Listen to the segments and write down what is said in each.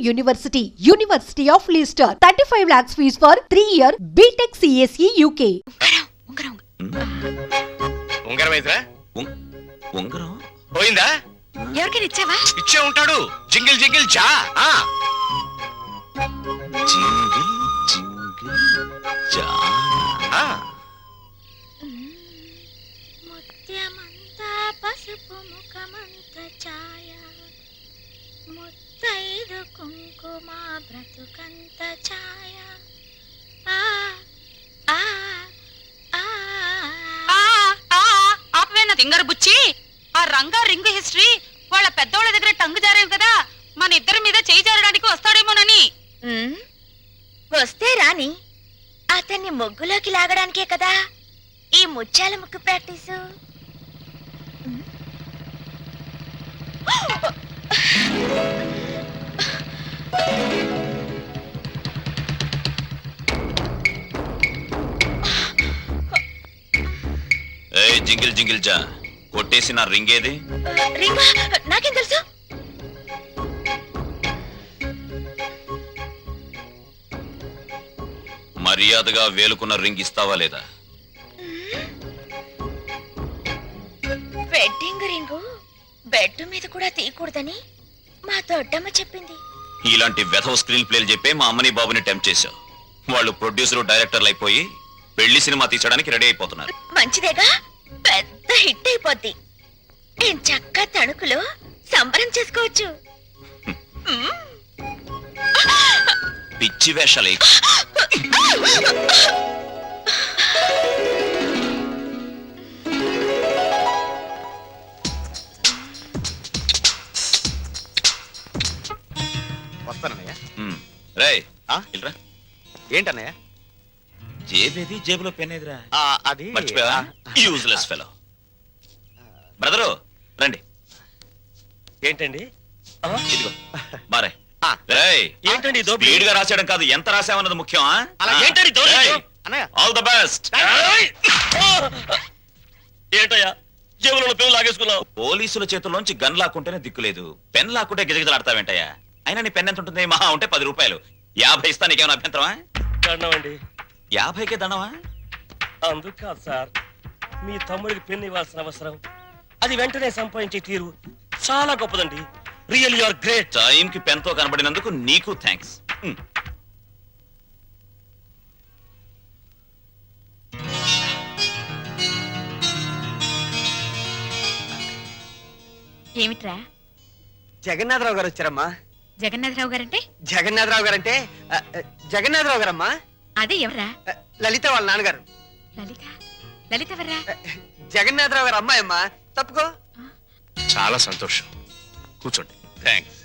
University of Leicester. 35 lakhs fees for 3-year BTech CSE UK. ఉంగరం వేసరా? ఉంగరం పోయిందా? ఎవరికైనా ఇచ్చావా? ఇచ్చే ఉంటాడు. జింగిల్ జింగిల్ చా. జింగిల్ జింగిల్ జానా. ముత్యమంతా పసుపు ముఖమంత ఛాయ ముత్తైదు కుంకుమ బ్రతుకంత ఛాయ ఆపవేనా తింగర బుచ్చి. ఆ రంగా రింగు హిస్టరీ వాళ్ళ పెద్దోళ్ళ దగ్గర టంగు జారేవు కదా, మన ఇద్దరి మీద చేయి జారడానికి వస్తాడేమోనని. వస్తే రాని, అతన్ని ముగ్గులోకి లాగడానికే కదా ఈ ముత్యాల ముగ్గు ప్రాక్టీసు. జింగిల్ జింగిల్ జా కొట్టేసిన రింగ్ ఏది? రింగా నాకేం తెలుసు? మర్యాదగా వేలుకున్న రింగ్ ఇస్తావా లేదా? వెడ్డింగ్ రింగు బెడ్ మీద కూడా తీయకూడదని మా దొడ్డమ్మ చెప్పింది. ఇలాంటి వెధవ స్క్రీన్ ప్లేలు చెప్పే మా అమ్మని బాబుని టెంప్ట్ చేశావు. వాళ్ళు ప్రొడ్యూసర్ డైరెక్టర్లు అయిపోయి పెళ్లి సినిమా తీసడానికి రెడీ అయిపోతున్నారు. మంచిదేగా, పెద్ద హిట్ అయిపోద్ది. నేను చక్క తణుకులో సంబరం చేసుకోవచ్చు. పిచ్చి వేషాలు వస్తానన్నయ్య. రేయ్ ఏంటన్నయ్య? జేబేది? జేబులో పెన్ ఏదిరా? అది మర్చిపోయావా? Useless fellow. బ్రదరు రండి. ఏంటండి? ఇదిగో మారే. ఏంటండి స్పీడ్ గా రాసేయడం కాదు, ఎంత రాసామన్నది ముఖ్యం. All the best. ఏంటయ్యా జేబులో పెన్ లాగేసుకున్నావు? పోలీసుల చేతుల్లోంచి గన్ లాక్కుంటేనే దిక్కులేదు, పెన్ లాక్కుంటే గిజగిజలాడతావేంటయ్యా? అయినా నీ పెన్ ఎంత ఉంటుంది? మహా ఉంటే 10 రూపాయలు. 50 ఇస్తా, నీకేమైనా అభ్యంతరమా? దండమండి. 50కే దండమా? అందుకు కాదు సార్, మీ తమ్ముడికి పెన్ను ఇవ్వాల్సిన అవసరం, అది వెంటనే సంపాదించే తీరు చాలా గొప్పదండి. Real you are great. టైంకి పెన్ తో కనబడినందుకు నీకు థ్యాంక్స్. ఏమిట్రా? జగన్నాథరావు గారు వచ్చారమ్మా. జగన్నాథరావు గారంటే? జగన్నాథరావు గారంటే జగన్నాథరావు గారమ్మా. అదే ఎవరా? లలిత వాళ్ళ నాన్నగారు. లలిత? లలిత ఎవర్రా? జగన్నాథరావు గారు అమ్మాయి అమ్మా. తప్పుకో. చాలా సంతోషం, కూర్చోండి. థ్యాంక్స్.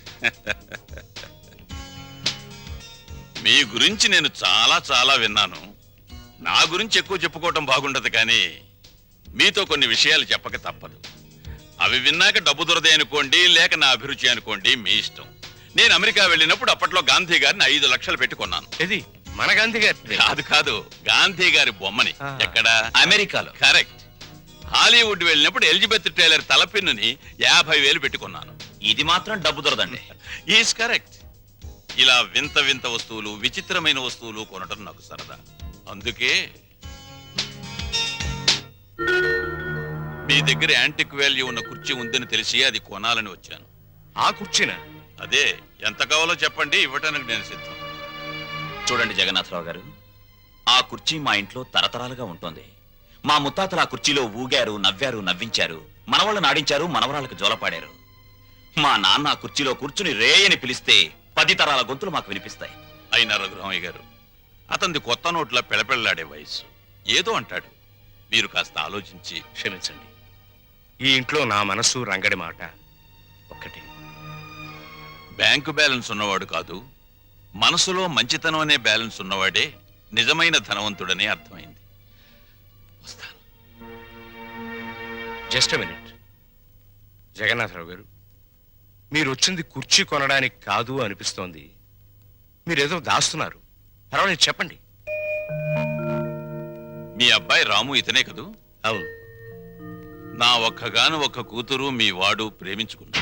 మీ గురించి నేను చాలా చాలా విన్నాను. నా గురించి ఎక్కువ చెప్పుకోవటం బాగుండదు, కానీ మీతో కొన్ని విషయాలు చెప్పక తప్పదు. అవి విన్నాక డబ్బు దొరదే అనుకోండి, లేక నా అభిరుచి అనుకోండి, మీ ఇష్టం. నేను అమెరికా వెళ్ళినప్పుడు అప్పట్లో గాంధీ గారిని 5 లక్షలు పెట్టుకున్నాను. ఇది మన గాంధీ గారి? కాదు, గాంధీ గారి బొమ్మని. ఎక్కడ? అమెరికాలో. కరెక్ట్. హాలీవుడ్ వెళ్ళినప్పుడు ఎలిజబెత్ టైలర్ తలపిన్నుని 50,000 పెట్టుకున్నాను. ఇది మాత్రం డబ్బు దొరదండి. Is correct. ఇలా వింత వింత వస్తువులు, విచిత్రమైన వస్తువులు కొనటం నాకు సరదా. అందుకే మీ దగ్గర యాంటిక్ వాల్యూ ఉన్న కుర్చీ ఉందని తెలిసి అది కొనాలని వచ్చాను. ఆ కుర్చీనా? అదే, ఎంత కావాలో చెప్పండి, ఇవ్వటానికి నేను సిద్ధం. చూడండి జగన్నాథరావు గారు, ఆ కుర్చీ మా ఇంట్లో తరతరాలుగా ఉంటుంది. మా ముత్తాతలు ఆ కుర్చీలో ఊగారు, నవ్వారు, నవ్వించారు, మనవాళ్ళు నాడించారు, మనవరాలకు జోలపాడారు. మా నాన్న ఆ కుర్చీలో కూర్చుని రేయని పిలిస్తే 10 తరాల గొంతులు మాకు వినిపిస్తాయి. అయినా రఘురామయ్య గారు, అతనిది కొత్త నోట్ల పెళపెళ్లాడే వయస్సు. ఏదో అంటాడు, మీరు కాస్త ఆలోచించి. క్షమించండి, ఈ ఇంట్లో నా మనసు రంగడి మాట ఒక్కటి. బ్యాంకు బ్యాలెన్స్ ఉన్నవాడు కాదు, మనసులో మంచితనం అనే బ్యాలెన్స్ ఉన్నవాడే నిజమైన ధనవంతుడని అర్థమైంది. వస్తాను. Just minute. జగన్నాథరావు గారు, మీరు వచ్చింది కుర్చీ కొనడానికి కాదు అనిపిస్తోంది. మీరేదో దాస్తున్నారు. పర్వాలేదు, చెప్పండి. మీ అబ్బాయి రాము ఇతనే కదూ? అవును. నా ఒక్కగాను ఒక్క కూతురు మీ వాడు ప్రేమించుకున్నాడు.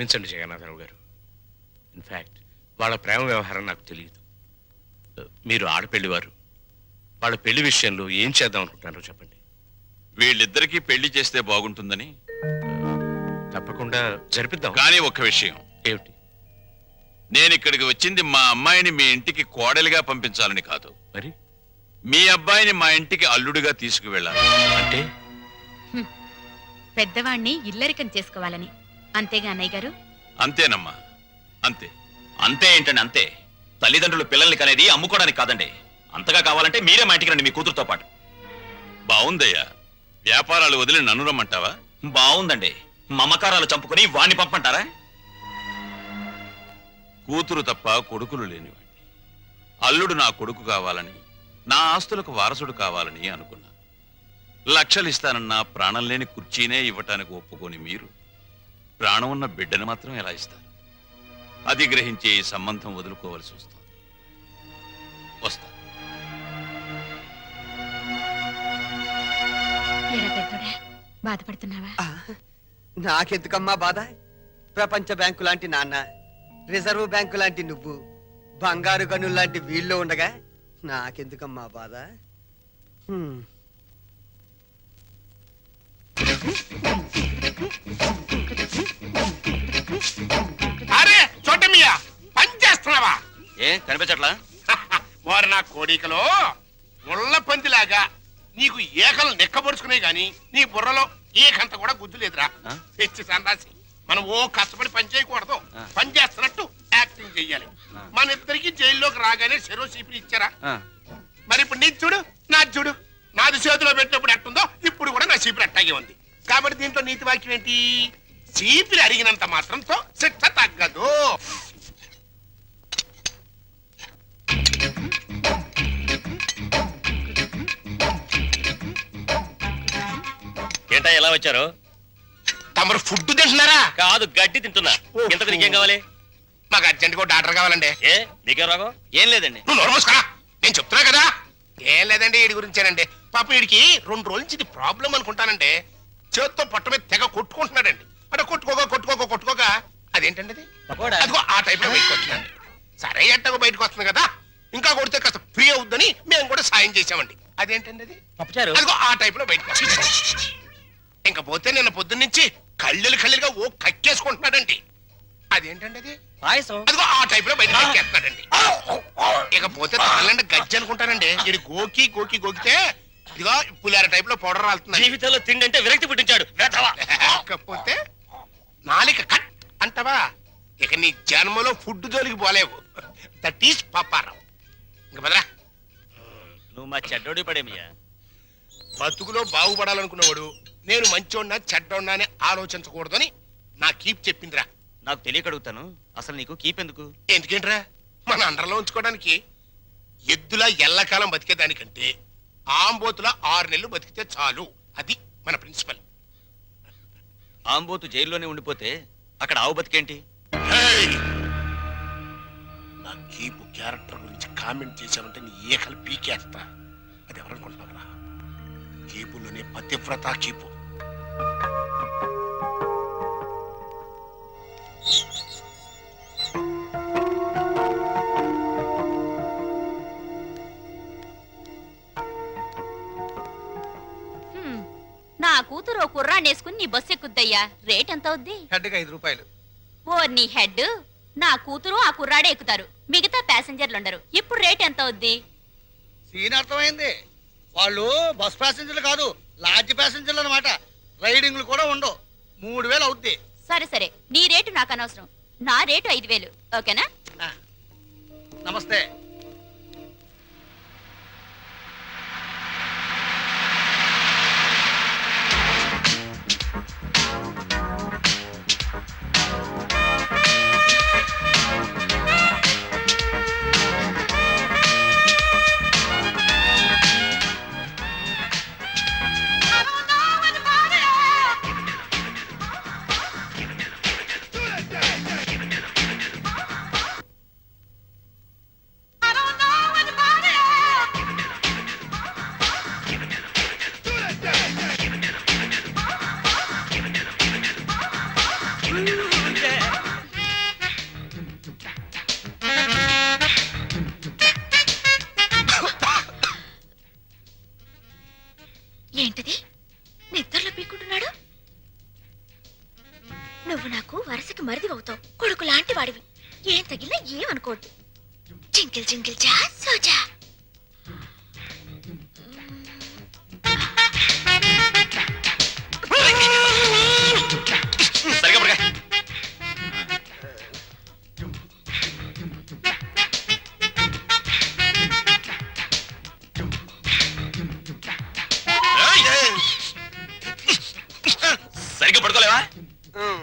క్షమించండి జగన్నాథరావు గారు. ఇన్ఫ్యాక్ట్ వాళ్ళ ప్రేమ వ్యవహారం నాకు తెలియదు. మీరు ఆడపెళ్లివారు, వాళ్ళ పెళ్లి విషయంలో ఏం చేద్దాం అనుకుంటున్నారో చెప్పండి. వీళ్ళిద్దరికీ పెళ్లి చేస్తే బాగుంటుందని. తప్పకుండా జరిపిద్దాం. కానీ ఒక్క విషయం, ఏమిటి? నేను ఇక్కడికి వచ్చింది మా అమ్మాయిని మీ ఇంటికి కోడలిగా పంపించాలని కాదు, మరి మీ అబ్బాయిని మా ఇంటికి అల్లుడిగా తీసుకువెళ్ళాలి. అంటే పెద్దవాణ్ణి ఇల్లరికం చేసుకోవాలని, అంతేగా అన్నయ్య గారు? అంతేనమ్మా, అంతే. అంతే ఏంటండి అంతే. తల్లిదండ్రులు పిల్లల్ని కనేది అమ్ముకోవడానికి కాదండి. అంతగా కావాలంటే మీరే మా ఇంటికి రండి, మీ కూతురుతో పాటు. బావుందయ్యా. వ్యాపారాలు వదిలి నన్ను రమ్మంటావా? బాగుందండి. మమకారాలు చంపుకొని వాణ్ణి పంపంటారా? కూతురు తప్ప కొడుకులు లేనివాణ్ణి. అల్లుడు నా కొడుకు కావాలని, నా ఆస్తులకు వారసుడు కావాలని అనుకున్నా. లక్షలు ఇస్తానన్నా ప్రాణం లేని కుర్చీనే ఇవ్వటానికి ఒప్పుకొని మీరు ప్రాణం ఉన్న బిడ్డను మాత్రం ఎలా ఇస్తారు? అది గ్రహించే ఈ సంబంధం వదులుకోవలసి వస్తుంది. వస్తా. ఏరా పెద్దోడా, బాధపడుతున్నావా? నాకెందుకమ్మా బాధ? ప్రపంచ బ్యాంకు లాంటి నాన్న, రిజర్వ్ బ్యాంకు లాంటి నువ్వు, బంగారు గనులు లాంటి వీళ్ళు ఉండగా నాకెందుకమ్మా బాధ? హ్మ్. అరే చోటమియా, పని చేస్తున్నావా? ఏ కనిపించట్లా? వారు నా కోడికలో ముళ్ళ పందిలాగా నీకు ఏకలు నెక్కబరుచుకునే గాని నీ బుర్రలో ఏకంత కూడా గుద్దు లేదురా. ఆ? తెచ్చి సన్నాసి, మనం ఓ కష్టపడి పని చేయకూడదు, ఆ. పని చేస్తున్నట్టు యాక్టింగ్ చెయ్యాలి. ఆ. మన ఇద్దరికి జైల్లోకి రాగానే చెరో చీపులు ఇచ్చారా? ఆ, మరి ఇప్పుడు నీది చూడు, నాది చూడు. నాది చేతిలో పెట్టినప్పుడు ఎట్టుందో ఇప్పుడు కూడా నా చీపురు అట్టాగే ఉంది. కాబట్టి దీంట్లో నీతి వాక్యం ఏంటి? చీపిరి అరిగినంత మాత్రంతో శిక్ష తగ్గదు. ఏంటా ఎలా వచ్చారు? తమరు ఫుడ్ తింటున్నారా? కాదు, గడ్డి తింటున్నా. ఇంతకు నీకేం కావాలి? మాకు అర్జెంట్ గా డాక్టర్ కావాలండి. ఏ నీకేం రాగం? ఏం లేదండి. నువ్వు నోరు మూసుకురా, నేను చెప్తున్నా కదా. ఏం లేదండి, వీడి గురించేనండి. పాప వీడికి 2 రోజుల నుంచి ఇది ప్రాబ్లం అనుకుంటానండి. చేత్తో పొట్ట మీద తెగ కొట్టుకుంటున్నాడండి. అంటే కొట్టుకోక అదేంటండి అది? పకోడా? అదిగో ఆ టైప్ లో బయటకు వస్తున్నాడు. సరే ఎట్టగో బయటకు వస్తుంది కదా, ఇంకా కొడితే కాస్త ఫ్రీ అవుద్దని మేము కూడా సాయం చేసామండి. అదేంటండి అది? పప్పుచారు? అదిగో ఆ టైప్ లో బయటకు వస్తుంది. ఇంకా పోతే నిన్న పొద్దున్న నుంచి కళ్ళుగా ఓ కక్కేసుకుంటున్నాడండి. అదేంటండి అది? పాయసం. అదిగో ఆ టైప్ లో బయటకు ఎక్కేస్తున్నాడండి. ఇకపోతే తాళ్ళంటే గజ్జి అనుకుంటానండి. ఇది గోకితే ఇదిగో పులిహార టైప్ లో పౌడర్ రాలుతుంది. జీవితంలో తిండి అంటే విరక్తి పుట్టించాడు. వెధవ. ఇకపోతే నాలిక కట్ అంటవా? ఇక నీ జన్మలో ఫుడ్ జోలికి పోలేవు. That is Paparao. ఇంక బదరా. నువ్వు మా చెడ్డోడి పడేమియా. బతుకులో బాగుపడాలనుకున్నవాడు నేను మంచోడినా చెడ్డోడినా అని ఆలోచించకూడదని నా కీప్ చెప్పిందిరా. నాకు తెలియక అడుగుతాను, అసలు నీకు కీప్ ఎందుకు? ఎందుకేంట్రా? మన అండర్లో ఉంచుకోవడానికి. ఎద్దులా ఎల్లకాలం బతికేదానికంటే ఆంబోతులా 6 నెలలు బతికితే చాలు. అది మన ప్రిన్సిపల్. ఆంబోతు జైల్లోనే ఉండిపోతే అక్కడ ఆవు బతికేంటి? నా కీపు క్యారెక్టర్ గురించి కామెంట్ చేశామంటే నీ ఏకలు పీకేస్తా. అది ఎవరనుకుంటున్నారా? కీపులోనే పతివ్రత కీపు. నా కూతురు ఓ కుర్రాన్ని వేసుకుని నీ బస్సు ఎక్కుద్దయ్యా. రేట్ ఎంత అవుద్ది? హెడ్కి 5 రూపాయలు. ఓ నీ హెడ్, నా కూతురు ఆ కుర్రాడే ఎక్కుతారు, మిగతా ప్యాసింజర్లు ఉండరు. ఇప్పుడు రేట్ ఎంత అవుద్ది? సీన్ అర్థమైంది. వాళ్ళు బస్ ప్యాసింజర్లు కాదు, లాడ్జ్ ప్యాసింజర్లు అనమాట. రైడింగ్లు కూడా ఉండవు. 3000 అవుద్ది. సరే సరే, నీ రేటు నాకు అనవసరం. నా రేటు 5000. ఓకేనా? నమస్తే. ఏమనుకోవద్దు. జింకిల్ జింకిల్ జా సోజా. సరిగా పడగా. ఏయ్! సరిగ్గా పడుకోలేవా? ఉమ్.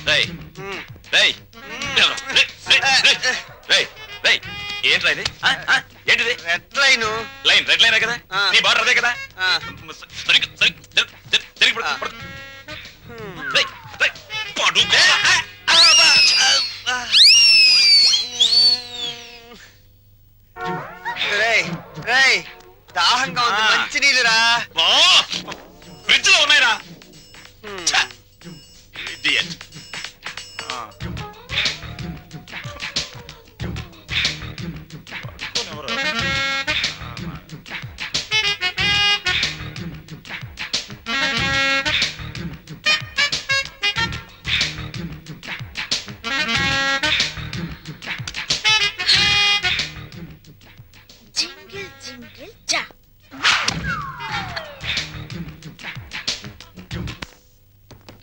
రేయ్, ఉమ్. రేయ్, రేయ్, రేయ్, రేయ్, రేయ్, ఏంట్రా ఇది? ఆ, ఆ, ఏంటిది? Red line. లైన్, రెడ్ లైనే కదా? ఆ. నీ బార్డర్ అదే కదా? ఆ. సరిగ్గా, జరిగి పడుకో, ఆ. పడుకో. ఉమ్. రేయ్, రేయ్, పడుకో. రేయ్ రేయ్ దాహంగా ఉంది, ఆ. మంచి నీళ్ళురా. బా, ఫ్రిడ్జ్ లో ఉన్నాయిరా. ఉమ్. ఛ! Idiot. పడుకోనెవరో. జింగిల్ జింగిల్ జా.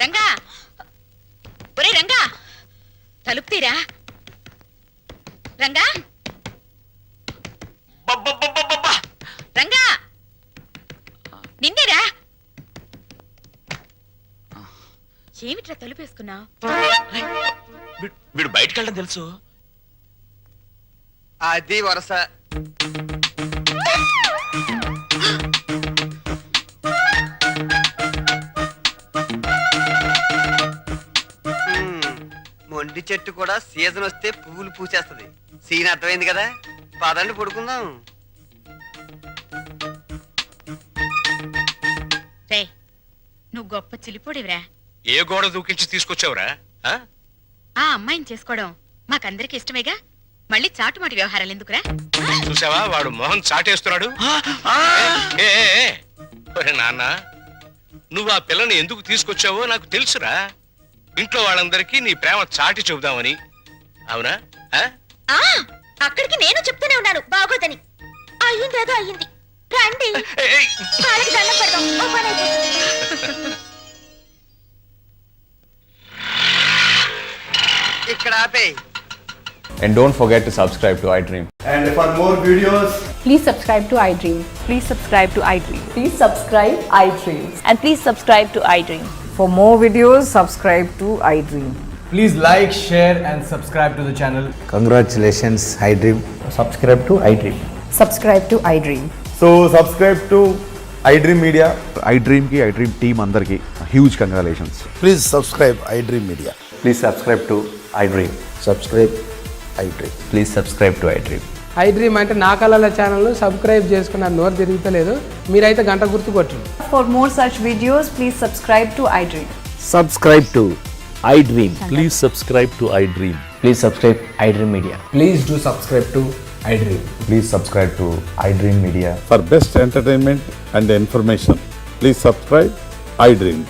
రంగా, ఒరే రంగా, తలుపు తీరా. రంగా, బబ్బబ్బబ్బబ్బబ్బా! రంగా, నిన్నేరా. ఏమిట్రా తలుపేసుకున్నావు? వీడు బయటకు వెళ్ళడం తెలుసు. అది వరస. ఉమ్. మొండి చెట్టు కూడా సీజన్ వస్తే పువ్వులు పూసేస్తది. సీన్ అర్థమైంది కదా, పదండి పడుకుందాం. రే, నువ్వు గొప్ప చిలిపోడివిరా. ఏ గోడ దూకించి తీసుకొచ్చావురా? ఆ? ఆ అమ్మాయిని చేసుకోవడం మాకందరికి ఇష్టమేగా. మళ్ళీ చాటుమాటి వ్యవహారాలు ఎందుకురా? చూసావా వాడు మొహం చాటేస్తున్నాడు. ఏ, ఏ, ఏ. ఒరే నాన్న, నువ్వు ఆ పిల్లని ఎందుకు తీసుకొచ్చావో నాకు తెలుసురా. ఇంట్లో వాళ్ళందరికీ నీ ప్రేమ చాటి చెబుదామని. అవునా? ఆ? ఆ, అక్కడికి నేను చెప్తూనే ఉన్నాను బాగోదని. అయ్యిందేదో అయ్యింది. రండి, ఏయ్, వాళ్ళకి దండం పెడదాం. ఓ పని అయిపోతుంది. ఇక్కడ ఆపే. And don't forget to subscribe to iDream. And for more videos, Please subscribe to iDream. Please subscribe to iDream. Please subscribe iDream. And please subscribe to iDream. For more videos, subscribe to iDream. Please like, share, and subscribe to the channel. congratulations, iDream. Subscribe to iDream. Subscribe to iDream. So subscribe to iDream Media. iDream ki iDream team andarki huge congratulations. Please subscribe iDream Media. Please subscribe to iDream. Subscribe iDream. Please subscribe to iDream. iDream అంటే నా కళల channel subscribe చేసుకున్న నోరు తిరుగుతలేదు. మీరైతే గంట గుర్తు కొట్టండి. For more such videos, please subscribe to iDream. Subscribe to iDream. Please subscribe to iDream. Please subscribe iDream Media. Please do subscribe to iDream. Please subscribe to iDream Media. For best entertainment and information, please subscribe iDream.